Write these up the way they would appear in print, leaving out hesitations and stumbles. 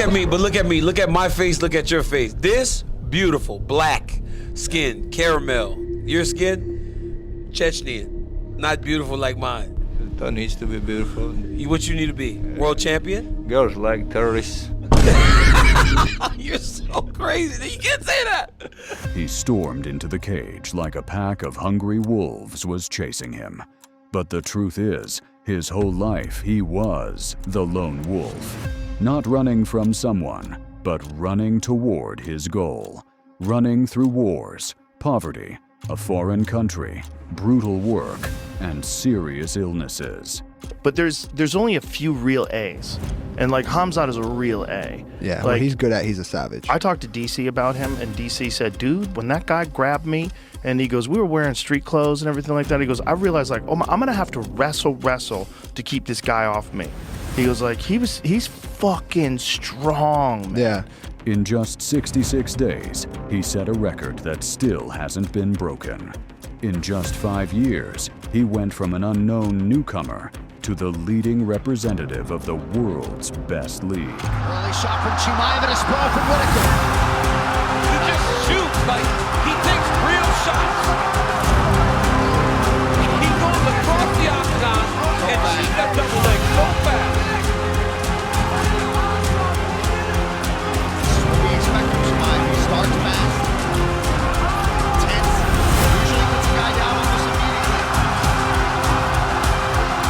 at me, but look at me. Look at my face, look at your face. This, beautiful, black skin, caramel. Your skin, Chechnyan. Not beautiful like mine. Don't need to be beautiful. What you need to be? World champion? Girls like terrorists. You're so crazy. You can't say that. He stormed into the cage like a pack of hungry wolves was chasing him. But the truth is, his whole life he was the lone wolf. Not running from someone, but running toward his goal. Running through wars, poverty, a foreign country, brutal work, and serious illnesses. But there's only a few real A's, and like Khamzat is a real A. Yeah, like, what he's good at, he's a savage. I talked to DC about him, and DC said, dude, when that guy grabbed me, and he goes, we were wearing street clothes and everything like that. He goes, I realized like, oh, I'm gonna have to wrestle to keep this guy off me. He goes like, he's fucking strong, man. Yeah. In just 66 days, he set a record that still hasn't been broken. In just 5 years, he went from an unknown newcomer to the leading representative of the world's best league. Early shot from Chimaev and a sprawl from Whitaker. He just shoots like he takes real shots. He goes across the octagon and shoots that double leg so fast. This is what we expect from Chimaev. He starts fast, tense, usually gets a guy down almost immediately.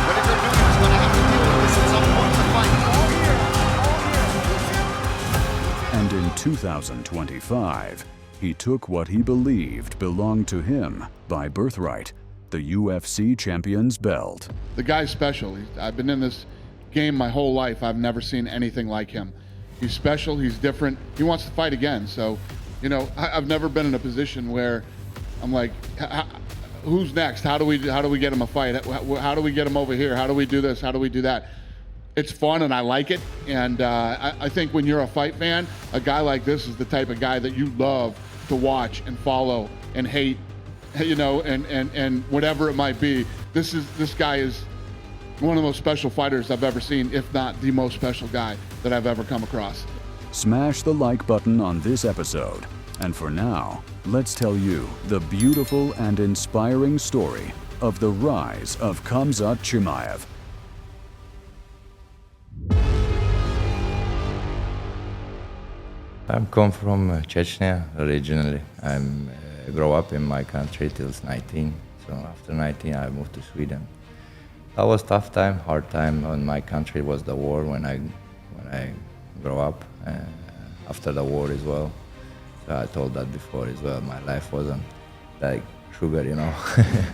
Whitaker knew he was going to have to deal with this at some point in the fight. And in 2025, he took what he believed belonged to him by birthright, the UFC champion's belt. The guy's special. I've been in this game my whole life. I've never seen anything like him. He's special, he's different. He wants to fight again. So, you know, I've never been in a position where I'm like, who's next? How do we get him a fight? How do we get him over here? How do we do this? How do we do that? It's fun and I like it. And I think when you're a fight fan, a guy like this is the type of guy that you love to watch and follow and hate, you know, and whatever it might be. This guy is one of the most special fighters I've ever seen, if not the most special guy that I've ever come across. Smash the like button on this episode. And for now, let's tell you the beautiful and inspiring story of the rise of Khamzat Chimaev. I come from Chechnya originally. I grew up in my country till 19. So after 19, I moved to Sweden. That was tough time, hard time. In my country was the war when I grew up. After the war as well. So I told that before as well. My life wasn't like sugar, you know.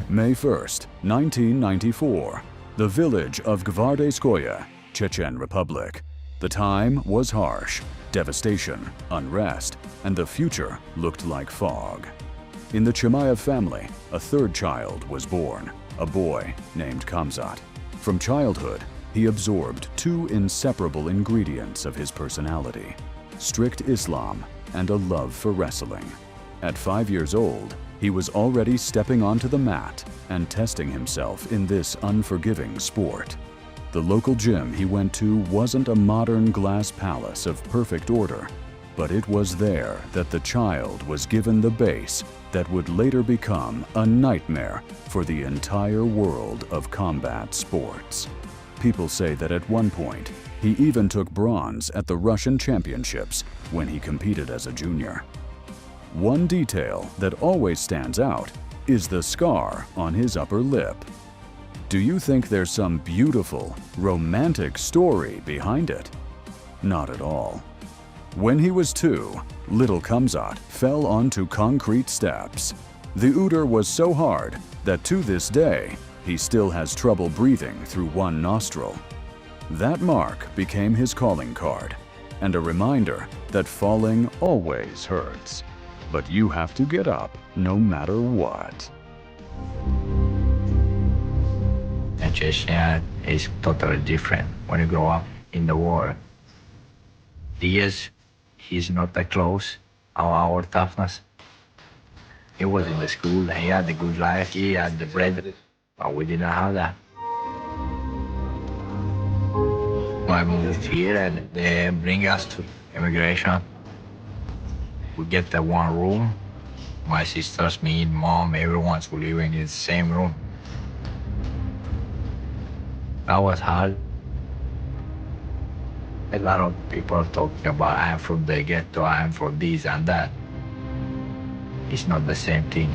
May 1st, 1994, the village of Gvardeyskoye, Chechen Republic. The time was harsh, devastation, unrest, and the future looked like fog. In the Chimaev family, a third child was born, a boy named Khamzat. From childhood, he absorbed two inseparable ingredients of his personality: strict Islam and a love for wrestling. At 5 years old, he was already stepping onto the mat and testing himself in this unforgiving sport. The local gym he went to wasn't a modern glass palace of perfect order, but it was there that the child was given the base that would later become a nightmare for the entire world of combat sports. People say that at one point, he even took bronze at the Russian Championships when he competed as a junior. One detail that always stands out is the scar on his upper lip. Do you think there's some beautiful, romantic story behind it? Not at all. When he was 2, little Khamzat fell onto concrete steps. The odor was so hard that to this day, he still has trouble breathing through one nostril. That mark became his calling card, and a reminder that falling always hurts. But you have to get up no matter what. And Chechnya is totally different when you grow up in the war. The years, he's not that close, our toughness. He was in the school, he had the good life, he had the bread, but we didn't have that. I moved here and they bring us to immigration. We get that one room. My sisters, me, mom, everyone's living in the same room. That was hard. A lot of people are talking about I'm from the ghetto, I'm from this and that. It's not the same thing.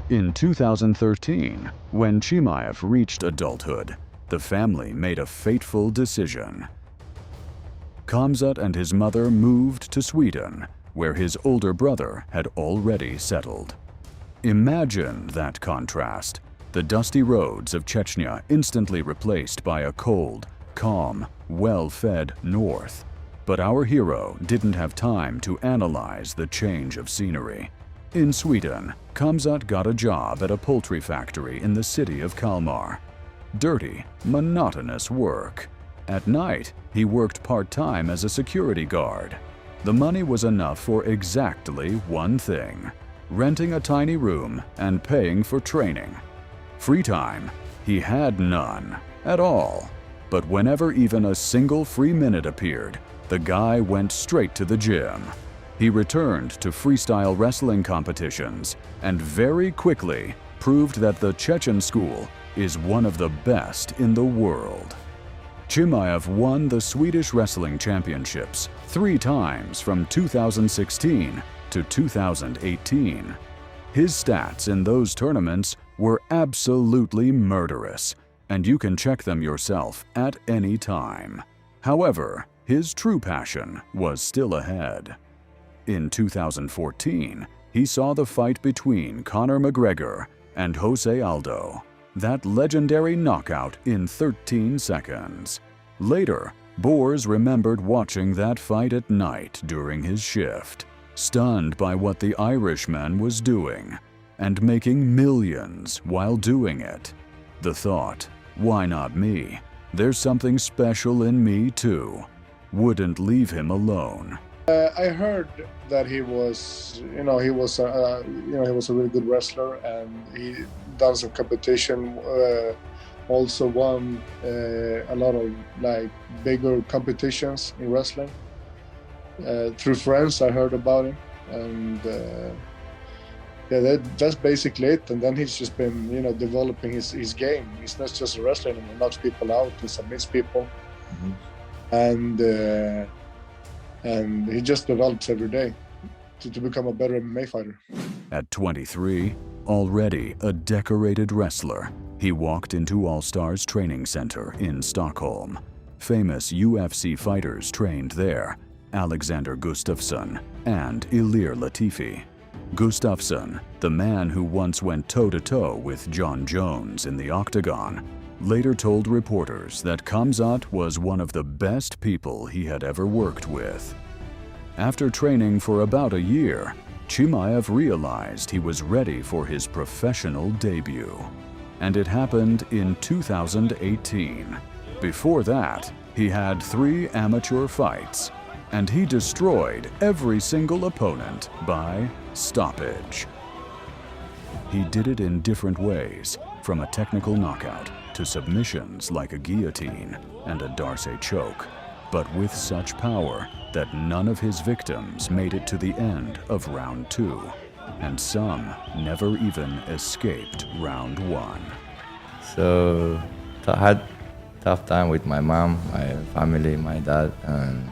In 2013, when Chimaev reached adulthood, the family made a fateful decision. Khamzat and his mother moved to Sweden, where his older brother had already settled. Imagine that contrast. The dusty roads of Chechnya instantly replaced by a cold, calm, well-fed north. But our hero didn't have time to analyze the change of scenery. In Sweden, Khamzat got a job at a poultry factory in the city of Kalmar. Dirty, monotonous work. At night, he worked part-time as a security guard. The money was enough for exactly one thing: renting a tiny room and paying for training. Free time, he had none at all. But whenever even a single free minute appeared, the guy went straight to the gym. He returned to freestyle wrestling competitions and very quickly proved that the Chechen school is one of the best in the world. Chimaev won the Swedish Wrestling Championships 3 times from 2016 to 2018. His stats in those tournaments were absolutely murderous, and you can check them yourself at any time. However, his true passion was still ahead. In 2014, he saw the fight between Conor McGregor and Jose Aldo, that legendary knockout in 13 seconds. Later, Borz remembered watching that fight at night during his shift, stunned by what the Irishman was doing, and making millions while doing it. The thought, why not me? There's something special in me too, wouldn't leave him alone. I heard that he was a really good wrestler, and he done some competition. Also won a lot of bigger competitions in wrestling. Through friends, I heard about him, and that's basically it. And then he's just been developing his game. He's not just a wrestler anymore. He knocks people out, he submits people, and he just develops every day to become a better MMA fighter. At 23, already a decorated wrestler, he walked into All Stars Training Center in Stockholm. Famous UFC fighters trained there: Alexander Gustafsson and Ilir Latifi. Gustafsson, the man who once went toe-to-toe with John Jones in the octagon, later told reporters that Khamzat was one of the best people he had ever worked with. After training for about a year, Chimaev realized he was ready for his professional debut. And it happened in 2018. Before that, he had 3 amateur fights, and he destroyed every single opponent by stoppage. He did it in different ways, from a technical knockout to submissions like a guillotine and a Darce choke, but with such power that none of his victims made it to the end of round 2, and some never even escaped round 1. So I had tough time with my mom, my family, my dad, and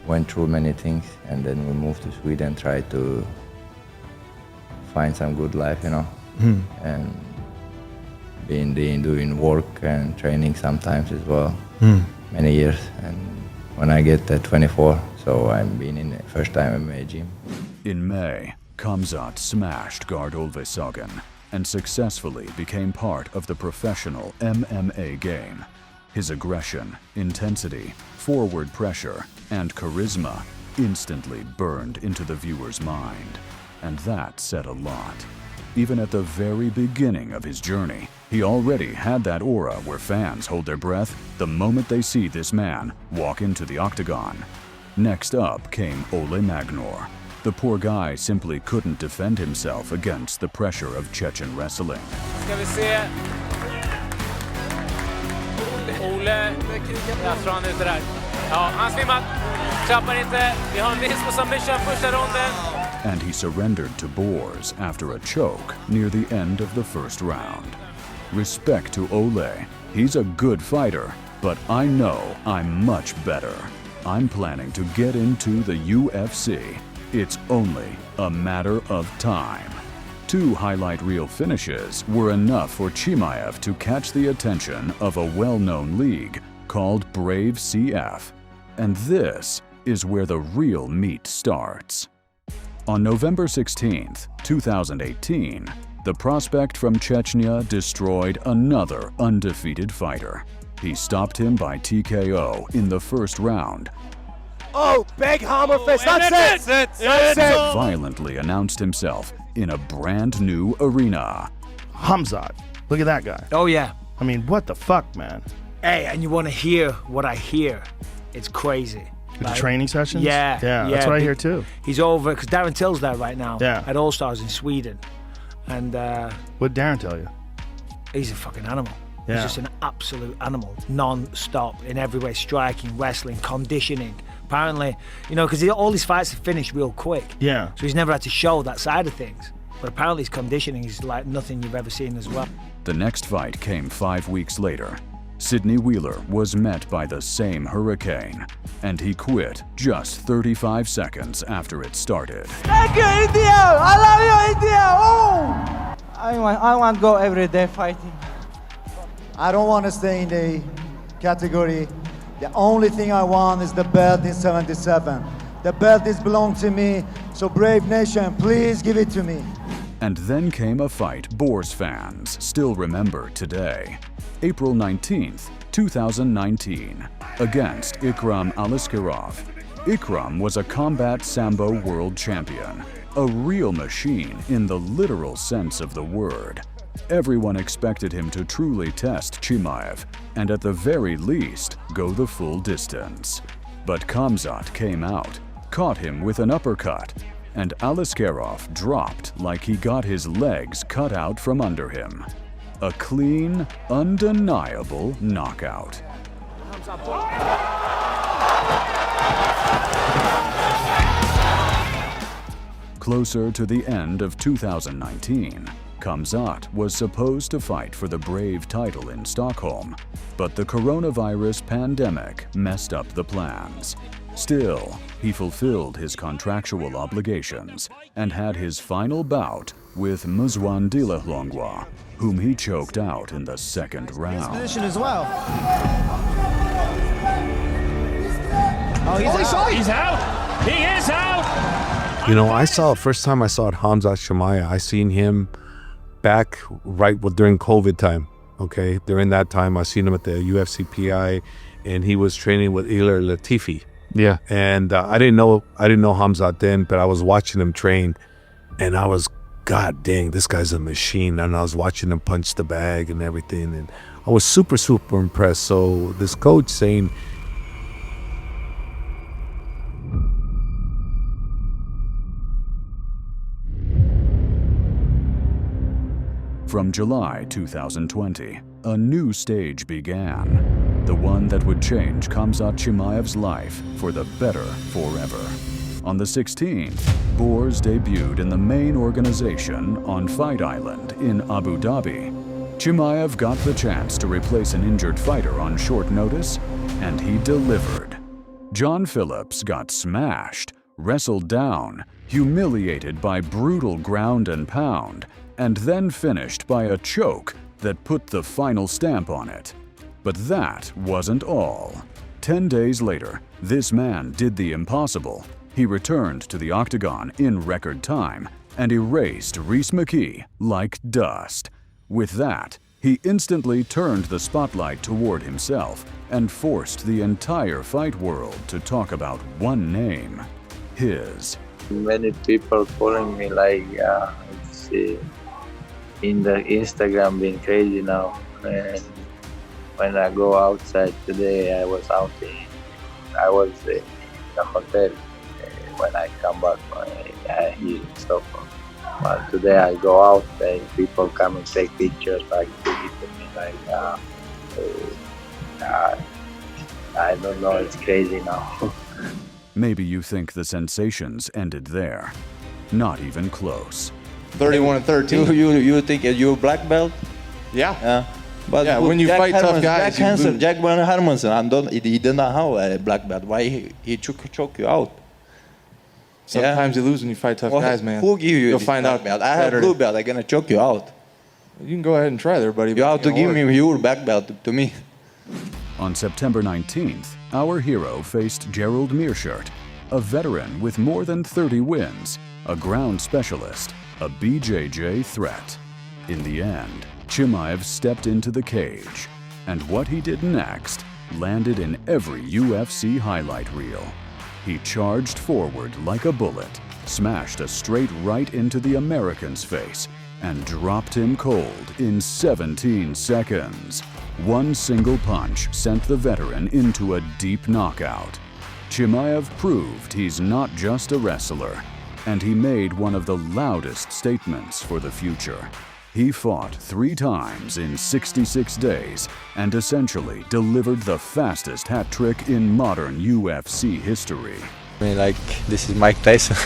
went through many things. And then we moved to Sweden, tried to find some good life, and doing work and training sometimes as well, many years. And when I get to 24, so I'm being in the first time MMA gym. In May, Khamzat smashed guard Olve Sagan and successfully became part of the professional MMA game. His aggression, intensity, forward pressure, and charisma instantly burned into the viewer's mind. And that said a lot. Even at the very beginning of his journey, he already had that aura where fans hold their breath the moment they see this man walk into the octagon. Next up came Ole Magnor. The poor guy simply couldn't defend himself against the pressure of Chechen wrestling. Ska vi se. Ole, jag tror han är ute där. Ja, han svimmar. Trappar inte. Vi har en vinst på submission första ronden. And he surrendered to Borz after a choke near the end of the first round. Respect to Ole. He's a good fighter, but I know I'm much better. I'm planning to get into the UFC. It's only a matter of time. 2 highlight reel finishes were enough for Chimaev to catch the attention of a well-known league called Brave CF. And this is where the real meat starts. On November 16th, 2018, the prospect from Chechnya destroyed another undefeated fighter. He stopped him by TKO in the first round. Oh, big hammer fist, that's it! That's it! Violently announced himself in a brand new arena. Khamzat, look at that guy. Oh, yeah. I mean, what the fuck, man? Hey, and you want to hear what I hear. It's crazy. The training sessions? Yeah. Yeah, that's what I hear too. He's over, because Darren Till's there right now Yeah. at All Stars in Sweden. And What'd Darren tell you? he's a fucking animal. Yeah. He's just an absolute animal, non-stop in every way, striking, wrestling, conditioning. Apparently, you know, because all his fights are finished real quick. Yeah. So he's never had to show that side of things. But apparently his conditioning is like nothing you've ever seen as well. The next fight came 5 weeks later. Sidney Wheeler was met by the same hurricane, and he quit just 35 seconds after it started. Thank you, India! I love you, India! Oh! I want to go every day fighting. I don't want to stay in the category. The only thing I want is the belt in 77. The belt is belong to me, so Brave Nation, please give it to me. And then came a fight Borz fans still remember today. April 19th, 2019, against Ikram Aliskerov. Ikram was a combat sambo world champion, a real machine in the literal sense of the word. Everyone expected him to truly test Chimaev, and at the very least, go the full distance. But Khamzat came out, caught him with an uppercut, and Aliskerov dropped like he got his legs cut out from under him. A clean, undeniable knockout. Closer to the end of 2019, Khamzat was supposed to fight for the Brave title in Stockholm, but the coronavirus pandemic messed up the plans. Still, he fulfilled his contractual obligations and had his final bout with Muzwan Dilahlongwa, whom he choked out in the second round. Position as well. Oh, He's out! He is out! You know, first time I saw Khamzat Chimaev, I seen him back during COVID time, okay? During that time, I seen him at the UFC PI, and he was training with Ilir Latifi. Yeah. And I didn't know Khamzat then, but I was watching him train, and I was, God dang, this guy's a machine. And I was watching him punch the bag and everything, and I was super, super impressed. So this coach saying, From July 2020, a new stage began, the one that would change Khamzat Chimaev's life for the better forever. On the 16th, Borz debuted in the main organization on Fight Island in Abu Dhabi. Chimaev got the chance to replace an injured fighter on short notice, and he delivered. John Phillips got smashed, wrestled down, humiliated by brutal ground and pound, and then finished by a choke that put the final stamp on it. But that wasn't all. 10 days later, this man did the impossible. He returned to the octagon in record time and erased Rhys McKee like dust. With that, he instantly turned the spotlight toward himself and forced the entire fight world to talk about one name, his. Many people calling me like, it's in the Instagram being crazy now. And when I go outside today, I was in the hotel. When I come back, he's unstoppable. But today I go out and people come and take pictures like with me, like I don't know, it's crazy now. Maybe you think the sensations ended there. Not even close. 31-13. You think you're black belt? Yeah. But yeah, when you Jack fight tough guys, Jack Hermanson, he didn't have a black belt. Why he choke you out? Sometimes you lose when you fight tough guys, man. Who give you You'll this find black out belt? I have Saturday. blue belt. I'm gonna choke you out. You can go ahead and try there, buddy. You have to give me your black belt to me. On September 19th, our hero faced Gerald Meerschaert, a veteran with more than 30 wins, a ground specialist, a BJJ threat. In the end, Chimaev stepped into the cage, and what he did next landed in every UFC highlight reel. He charged forward like a bullet, smashed a straight right into the American's face, and dropped him cold in 17 seconds. One single punch sent the veteran into a deep knockout. Chimaev proved he's not just a wrestler, and he made one of the loudest statements for the future. He fought 3 times in 66 days and essentially delivered the fastest hat trick in modern UFC history. I mean, like, this is Mike Tyson.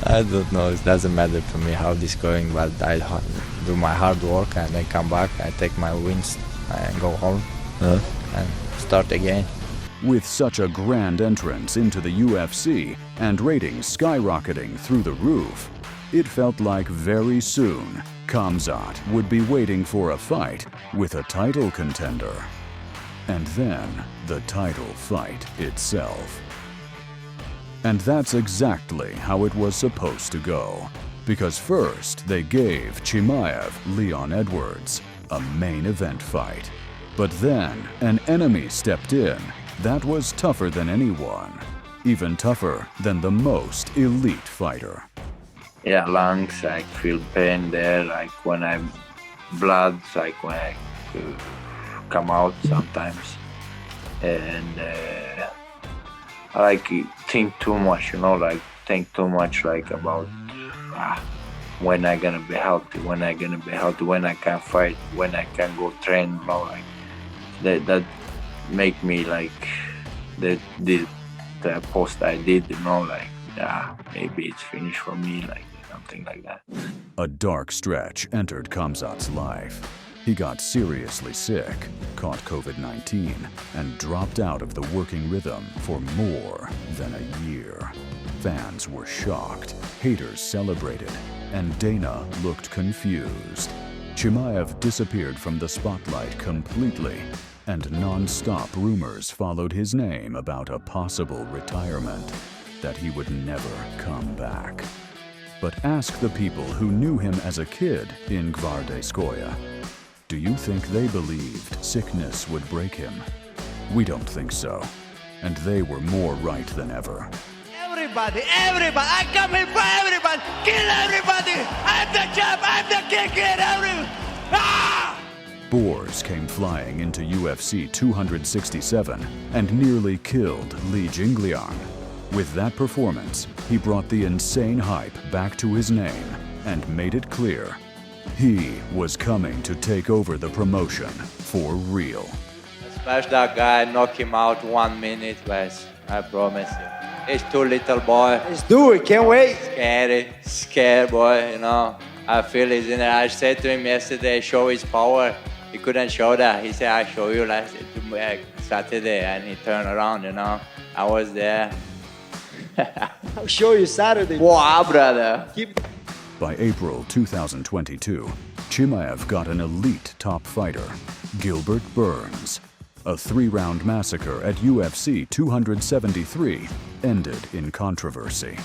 I don't know, it doesn't matter to me how this going, but I do my hard work and I come back, I take my wins and go home and start again. With such a grand entrance into the UFC and ratings skyrocketing through the roof, it felt like very soon Khamzat would be waiting for a fight with a title contender. And then the title fight itself. And that's exactly how it was supposed to go. Because first they gave Chimaev Leon Edwards a main event fight. But then an enemy stepped in that was tougher than anyone, even tougher than the most elite fighter. Yeah, lungs, I feel pain there, like when I'm blood, like when I come out sometimes. And I like think too much, you know, like think too much like about when I gonna be healthy, when I can fight, when I can go train, you know, like that make me like the post I did, you know, like maybe it's finished for me, like something like that. A dark stretch entered Khamzat's life. He got seriously sick, caught COVID-19, and dropped out of the working rhythm for more than a year. Fans were shocked, haters celebrated, and Dana looked confused. Chimaev disappeared from the spotlight completely, and non-stop rumors followed his name about a possible retirement, that he would never come back. But ask the people who knew him as a kid in Gvardeskoye. Do you think they believed sickness would break him? We don't think so. And they were more right than ever. Everybody, I come here for everybody, kill everybody! I'm the champ, I'm the king, kill everybody! Borz came flying into UFC 267 and nearly killed Li Jingliang. With that performance, he brought the insane hype back to his name and made it clear he was coming to take over the promotion for real. Smash that guy, knock him out 1 minute, guys. I promise you. He's too little, boy. Let's do it, can't wait. Scared, boy, you know. I feel he's in there. I said to him yesterday, show his power. He couldn't show that. He said, I show you last Saturday, and he turned around, you know. I was there. I'll show you Saturday. Wow, brother. By April 2022, Chimaev got an elite top fighter, Gilbert Burns. A 3-round massacre at UFC 273 ended in controversy.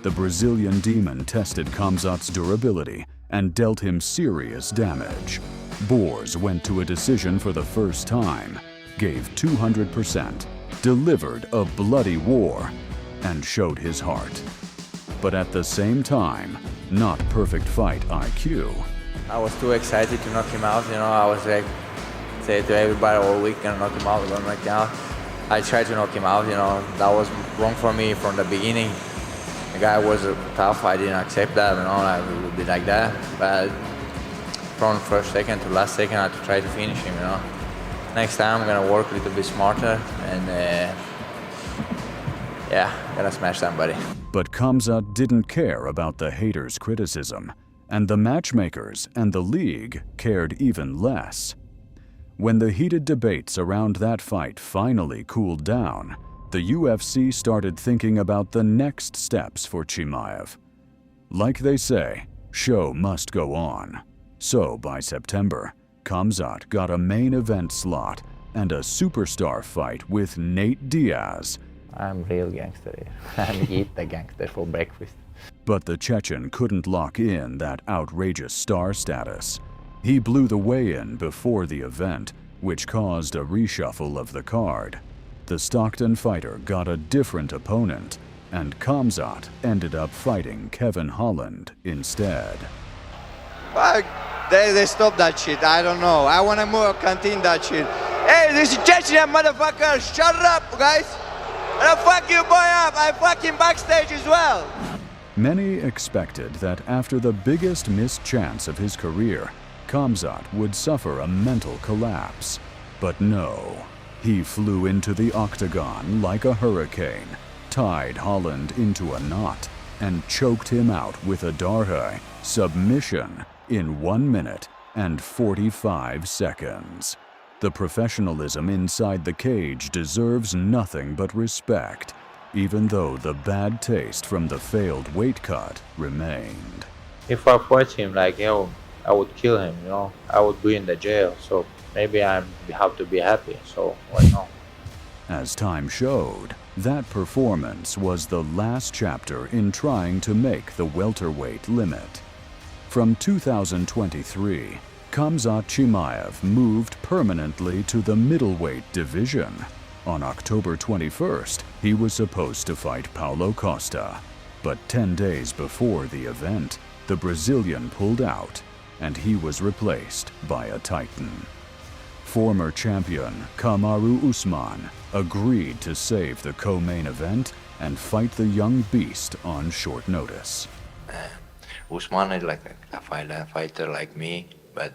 The Brazilian demon tested Khamzat's durability and dealt him serious damage. Borz went to a decision for the first time, gave 200%, delivered a bloody war, and showed his heart. But at the same time, not perfect fight IQ. I was too excited to knock him out, you know. I was like, say to everybody all week, gonna knock him out, gonna knock him out. I tried to knock him out, you know. That was wrong for me from the beginning. The guy was tough. I didn't accept that, like it would be like that. But from first second to last second, I had to try to finish him, Next time, I'm gonna work a little bit smarter and gonna smash somebody. But Khamzat didn't care about the haters' criticism, and the matchmakers and the league cared even less. When the heated debates around that fight finally cooled down, the UFC started thinking about the next steps for Chimaev. Like they say, show must go on. So by September, Khamzat got a main event slot and a superstar fight with Nate Diaz. I'm real gangster. I eat the gangster for breakfast. But the Chechen couldn't lock in that outrageous star status. He blew the weigh-in before the event, which caused a reshuffle of the card. The Stockton fighter got a different opponent, and Khamzat ended up fighting Kevin Holland instead. Fuck, they stopped that shit. I don't know. I want to continue that shit. Hey, this is Chechen, motherfucker. Shut up, guys. I'll fuck you boy up. I fucking backstage as well. Many expected that after the biggest missed chance of his career, Khamzat would suffer a mental collapse. But no, he flew into the octagon like a hurricane, tied Holland into a knot, and choked him out with a Darhai submission in 1 minute and 45 seconds. The professionalism inside the cage deserves nothing but respect, even though the bad taste from the failed weight cut remained. If I fight him, I would kill him, I would be in the jail, so maybe I have to be happy, so why not? As time showed, that performance was the last chapter in trying to make the welterweight limit. From 2023, Khamzat Chimaev moved permanently to the middleweight division. On October 21st, he was supposed to fight Paulo Costa. But 10 days before the event, the Brazilian pulled out, and he was replaced by a Titan. Former champion Kamaru Usman agreed to save the co-main event and fight the young beast on short notice. Usman is like a fighter like me, but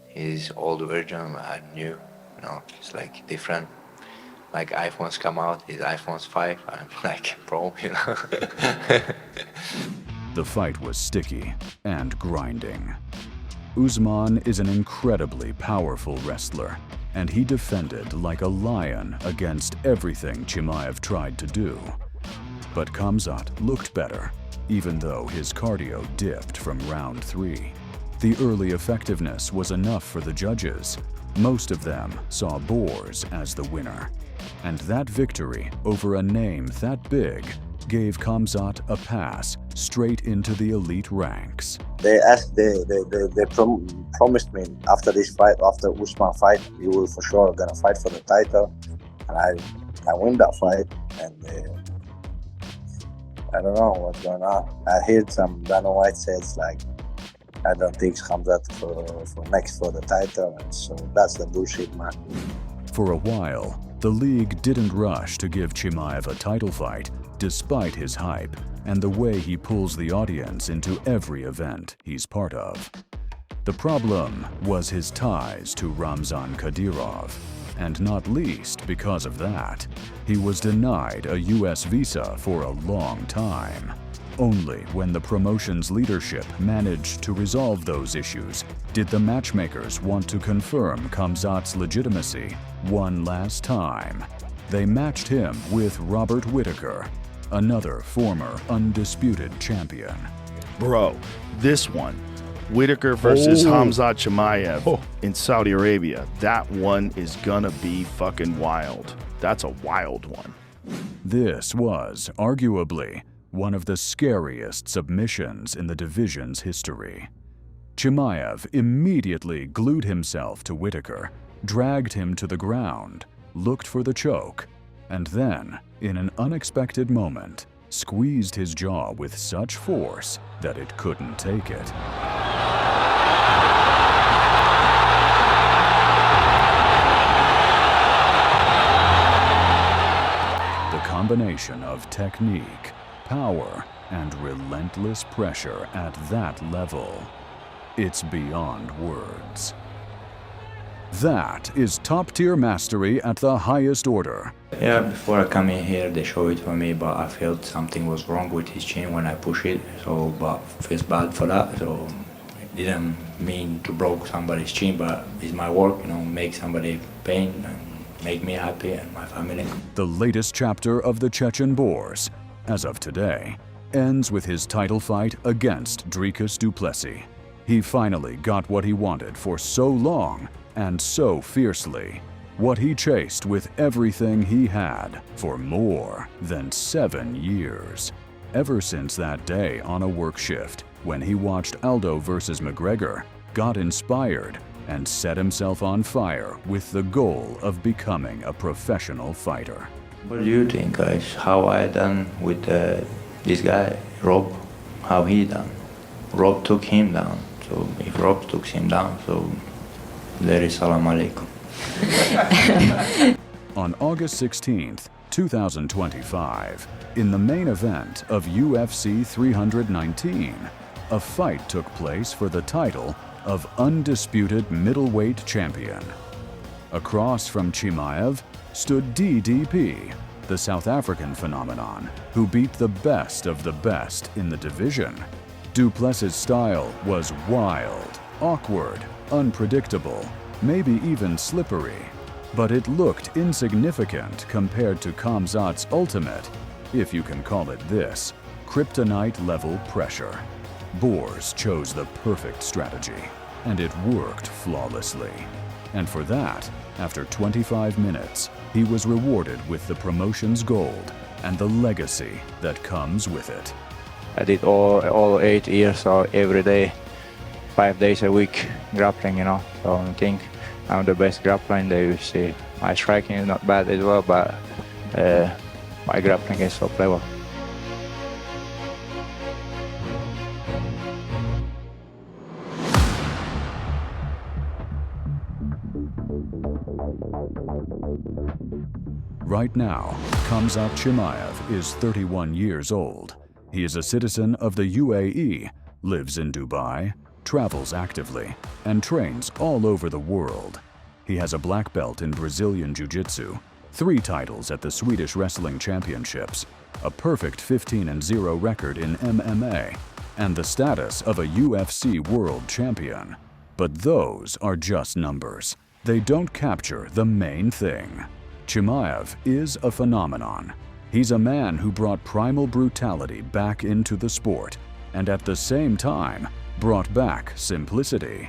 he's old version, I'm new, it's like different. Like iPhones come out, his iPhone's 5, I'm like pro, The fight was sticky and grinding. Usman is an incredibly powerful wrestler, and he defended like a lion against everything Chimaev tried to do. But Khamzat looked better, even though his cardio dipped from round 3. The early effectiveness was enough for the judges. Most of them saw Borz as the winner. And that victory over a name that big gave Khamzat a pass straight into the elite ranks. They promised me after this fight, after Usman fight, you will for sure gonna fight for the title, and I win that fight. And I don't know what's going on. I heard some Dana White says like, I don't think Khamzat for next for the title, and so that's the bullshit, man. For a while, the league didn't rush to give Chimaev a title fight, despite his hype and the way he pulls the audience into every event he's part of. The problem was his ties to Ramzan Kadyrov, and not least because of that, he was denied a US visa for a long time. Only when the promotion's leadership managed to resolve those issues did the matchmakers want to confirm Khamzat's legitimacy one last time. They matched him with Robert Whittaker, another former undisputed champion. Bro, this one, Whittaker versus Khamzat Chimaev in Saudi Arabia, that one is gonna be fucking wild. That's a wild one. This was, arguably, one of the scariest submissions in the division's history. Chimaev immediately glued himself to Whittaker, dragged him to the ground, looked for the choke, and then, in an unexpected moment, squeezed his jaw with such force that it couldn't take it. The combination of technique, power and relentless pressure at that level. It's beyond words. That is top-tier mastery at the highest order. Yeah, before I come in here, they show it for me, but I felt something was wrong with his chin when I push it. So, but feels bad for that. So, it didn't mean to broke somebody's chin, but it's my work, you know, make somebody pain and make me happy and my family. The latest chapter of the Chechen Borz, as of today, ends with his title fight against Dricus Du Plessis. He finally got what he wanted for so long and so fiercely, what he chased with everything he had for more than 7 years. Ever since that day on a work shift, when he watched Aldo versus McGregor, got inspired and set himself on fire with the goal of becoming a professional fighter. What do you think, guys? How I done with this guy, Rob? How he done? Rob took him down. So if Rob took him down, so there is salam alaikum. On August 16th, 2025, in the main event of UFC 319, a fight took place for the title of undisputed middleweight champion. Across from Chimaev stood DDP, the South African phenomenon, who beat the best of the best in the division. Du Plessis' style was wild, awkward, unpredictable, maybe even slippery, but it looked insignificant compared to Khamzat's ultimate, if you can call it this, kryptonite-level pressure. Borz chose the perfect strategy, and it worked flawlessly. And for that, after 25 minutes, he was rewarded with the promotion's gold and the legacy that comes with it. I did all 8 years, so every day, 5 days a week grappling, you know. So I think I'm the best grappler in the UFC. My striking is not bad as well, but my grappling is top level. Right now, Khamzat Chimaev is 31 years old. He is a citizen of the UAE, lives in Dubai, travels actively, and trains all over the world. He has a black belt in Brazilian Jiu-Jitsu, 3 titles at the Swedish Wrestling Championships, a perfect 15-0 record in MMA, and the status of a UFC World Champion. But those are just numbers. They don't capture the main thing. Chimaev is a phenomenon. He's a man who brought primal brutality back into the sport, and at the same time, brought back simplicity.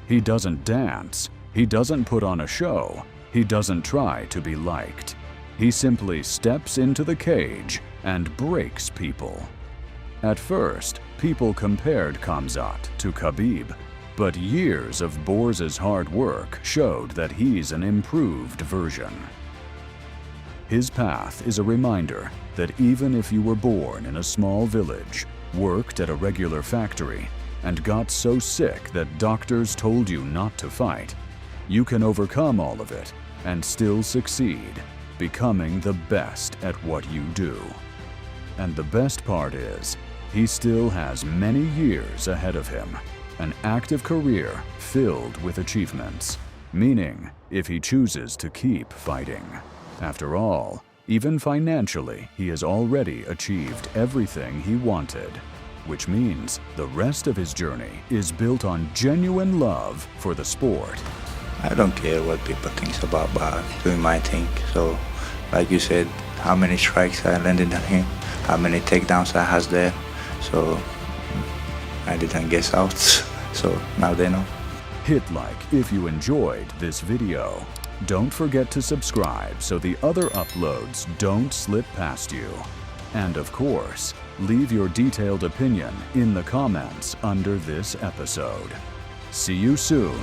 He doesn't dance, he doesn't put on a show, he doesn't try to be liked. He simply steps into the cage and breaks people. At first, people compared Khamzat to Khabib, but years of Borz's hard work showed that he's an improved version. His path is a reminder that even if you were born in a small village, worked at a regular factory, and got so sick that doctors told you not to fight, you can overcome all of it and still succeed, becoming the best at what you do. And the best part is, he still has many years ahead of him, an active career filled with achievements, meaning if he chooses to keep fighting. After all, even financially, he has already achieved everything he wanted, which means the rest of his journey is built on genuine love for the sport. I don't care what people think about, but I'm doing my thing. So, like you said, how many strikes I landed on him, how many takedowns I has there. So, I didn't guess out. So, now they know. Hit like if you enjoyed this video. Don't forget to subscribe so the other uploads don't slip past you. And of course, leave your detailed opinion in the comments under this episode. See you soon.